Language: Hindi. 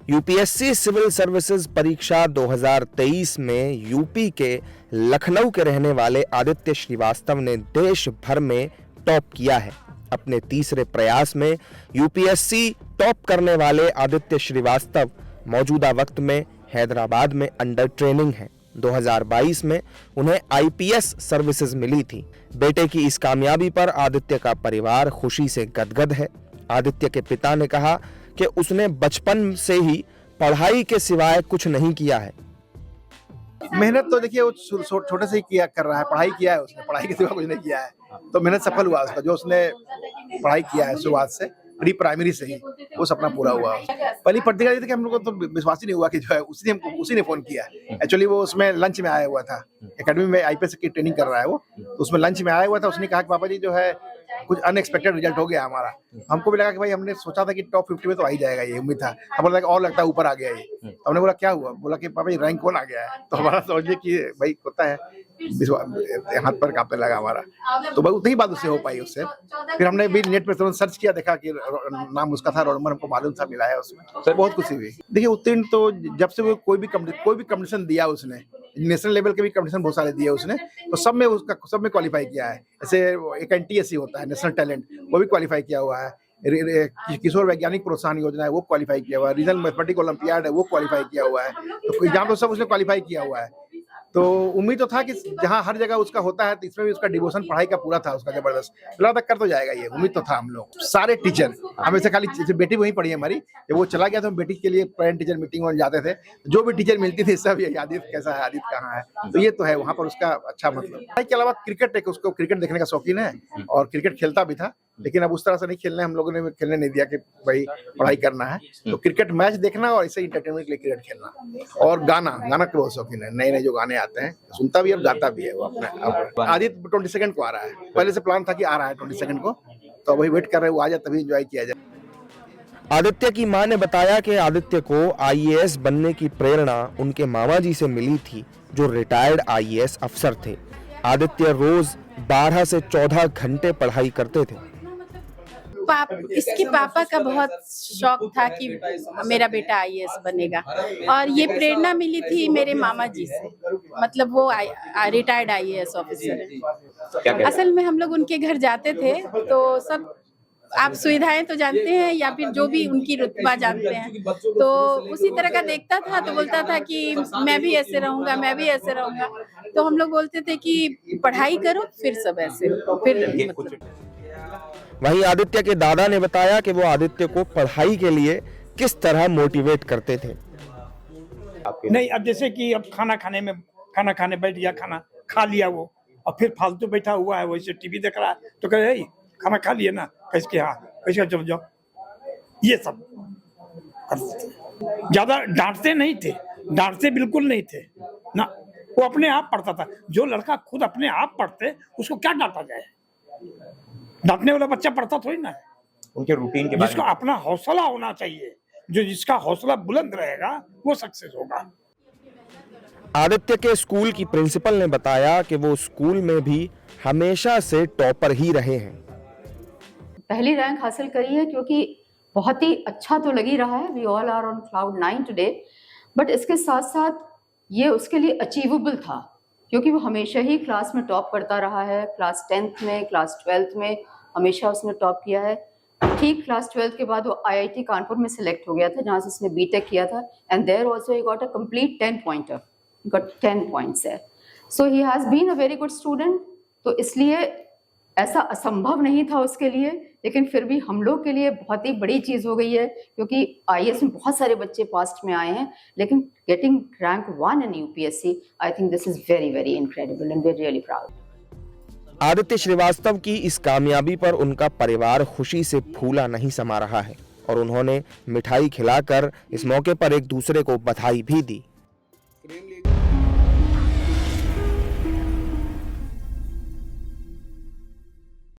यूपीएससी सिविल सर्विसेज परीक्षा 2023 में यूपी के लखनऊ के रहने वाले आदित्य श्रीवास्तव ने देश भर में टॉप किया है। अपने तीसरे प्रयास में यूपीएससी टॉप करने वाले आदित्य श्रीवास्तव मौजूदा वक्त में हैदराबाद में अंडर ट्रेनिंग है। 2022 में उन्हें आईपीएस सर्विसेज मिली थी। बेटे की इस कामयाबी पर आदित्य का परिवार खुशी से गदगद है। आदित्य के पिता ने कहा कि उसने बचपन से ही पढ़ाई के सिवाय कुछ नहीं किया है। मेहनत तो देखिए वो छोटे से ही किया कर रहा है, पढ़ाई किया है उसने, पढ़ाई के सिवा कुछ नहीं किया है, तो मेहनत सफल हुआ उसका। जो उसने पढ़ाई किया है शुरुआत से, प्री प्राइमरी से ही, वो सपना पूरा हुआ। पहली प्रतिक्रिया थी कि हम लोग को तो विश्वास ही नहीं हुआ कि जो है उसी ने फोन किया। एक्चुअली वो उसमें लंच में आया हुआ था, एकेडमी में आईपीएस की ट्रेनिंग कर रहा है वो, तो उसमें लंच में आया हुआ था। उसने कहा कि पापा जी जो है कुछ अनएक्सपेक्टेड रिजल्ट हो गया हमारा। हमको भी लगा कि भाई हमने सोचा था कि टॉप 50 में तो आ ही जाएगा, ये उम्मीद था। हमें लगा और लगता है ऊपर आ गया ये। तो हमने बोला क्या हुआ, बोला कि पापा जी रैंक कौन आ गया है। तो हमारा समझिए कि भाई होता है, हाथ पर कांपने लगा हमारा। तो भाई उतनी बात उससे हो पाई उससे। फिर हमने भी नेट पे सर्च किया, देखा कि नाम उसका था, रोल नंबर हमको मालूम था, मिला है उसमें, तो बहुत खुशी हुई। देखिए उत्तीर्ण तो जब से वो कोई भी कंपटीशन दिया उसने, नेशनल लेवल के भी कंपटीशन बहुत सारे दिए उसने, तो सब में क्वालिफाई किया है। जैसे एक एनटीएससी होता है, नेशनल टैलेंट, वो भी क्वालिफाई किया हुआ है। किशोर वैज्ञानिक प्रोत्साहन योजना है, वो क्वालिफाई किया हुआ है। रीजनल मैथमेटिक्स ओलंपियाड है, वो क्वालिफाई किया हुआ है। तो एग्जाम तो सब उसने क्वालिफाई किया हुआ है। तो उम्मीद तो था कि जहाँ हर जगह उसका होता है, तो इसमें भी उसका डिवोशन पढ़ाई का पूरा था उसका, जबरदस्त। फिलहाल तक कर तो जाएगा ये, उम्मीद तो था हम लोग। सारे टीचर हमें से खाली बेटी वहीं पढ़ी है हमारी, जब वो चला गया तो हम बेटी के लिए पेरेंट टीचर मीटिंग में जाते थे। जो भी टीचर मिलती थी सब ये आदित्य कैसा है, आदित्य कहाँ है, तो ये तो है वहाँ पर उसका अच्छा मतलब। पढ़ाई के अलावा क्रिकेट, एक उसको क्रिकेट देखने का शौकीन है और क्रिकेट खेलता भी था, लेकिन अब उस तरह से नहीं खेलने, हम लोगों ने खेलने नहीं दिया कि भाई पढ़ाई करना है। तो क्रिकेट मैच देखना और ऐसे इंटरटेनमेंट के लिए क्रिकेट खेलना। और गाना के बहुत शौकीन है, नए नए जो गाने आते हैं सुनता भी और गाता भी है वो अपने। आदित्य 22 को आ रहा है, पहले से प्लान था कि आ रहा है 22 को, तो वही वेट कर रहे हैं वो आ जाए तभी एंजॉय किया जाए। आदित्य की मां ने बताया कि आदित्य को आईएएस बनने की प्रेरणा उनके मामा जी से मिली थी, जो रिटायर्ड आईएएस अफसर थे। आदित्य रोज 12 से 14 घंटे पढ़ाई करते थे। इसके पापा का बहुत शौक था कि मेरा बेटा आईएएस बनेगा, और ये प्रेरणा मिली थी मेरे मामा जी से। मतलब वो रिटायर्ड आईएएस ऑफिसर है। असल में हम लोग उनके घर जाते थे, तो सब आप सुविधाएं तो जानते हैं या फिर जो भी उनकी रुतबा जानते हैं, तो उसी तरह का देखता था, तो बोलता था कि मैं भी ऐसे रहूंगा, मैं भी ऐसे रहूंगा। तो हम लोग बोलते थे कि पढ़ाई करो फिर सब ऐसे हो, फिर मतलब। वहीं आदित्य के दादा ने बताया कि वो आदित्य को पढ़ाई के लिए किस तरह मोटिवेट करते थे। नहीं, अब जैसे कि अब खाना खाने बैठ गया, खाना खा लिया वो, और फिर फालतू बैठा हुआ है, वैसे टीवी देख रहा है, तो कहे खाना खा लिए ना, कैसे हाँ कैसे चल जाओ, ये सब करते थे। ज्यादा डांटते नहीं थे, डांटते बिल्कुल नहीं थे ना, वो अपने आप पढ़ता था। जो लड़का खुद अपने आप पढ़ते उसको क्या डांटा जाए, डांटने वाला बच्चा पढ़ता थोड़ी ना है। उनके रूटीन के बारे में जिसको अपना हौसला होना चाहिए, जो जिसका हौसला बुलंद रहेगा वो सक्सेस होगा। आदित्य के स्कूल की प्रिंसिपल ने बताया कि वो स्कूल में भी हमेशा से टॉपर ही रहे हैं। पहली रैंक हासिल करी है, क्योंकि बहुत ही अच्छा तो लग ही रहा है, we all are on cloud 9 today, but इसके साथ साथ ये उसके लिए अचीवेबल था, क्योंकि वो हमेशा ही क्लास में टॉप करता रहा है। क्लास 10th में, क्लास 12th में हमेशा उसने टॉप किया है। ठीक क्लास 12th के बाद वो आईआईटी कानपुर में सिलेक्ट हो गया था, जहाँ से उसने बीटेक किया था, and there also he got a complete 10 pointer, got 10 points है। So he has been a very good student. तो इसलिए ऐसा असंभव नहीं था उसके लिए, लेकिन फिर भी हम लोग के लिए बहुत ही बड़ी चीज़ हो गई है, क्योंकि आईएएस में बहुत सारे बच्चे पास्ट में आए हैं, लेकिन getting rank 1 in UPSC, I think this is very very incredible and we are really proud. Aditya Srivastava की इस कामयाबी पर उनका परिवार खुशी से फूला नहीं समा रहा है और उन्होंने मिठाई खिलाकर इस मौके पर एक दूसरे को बधाई भी दी।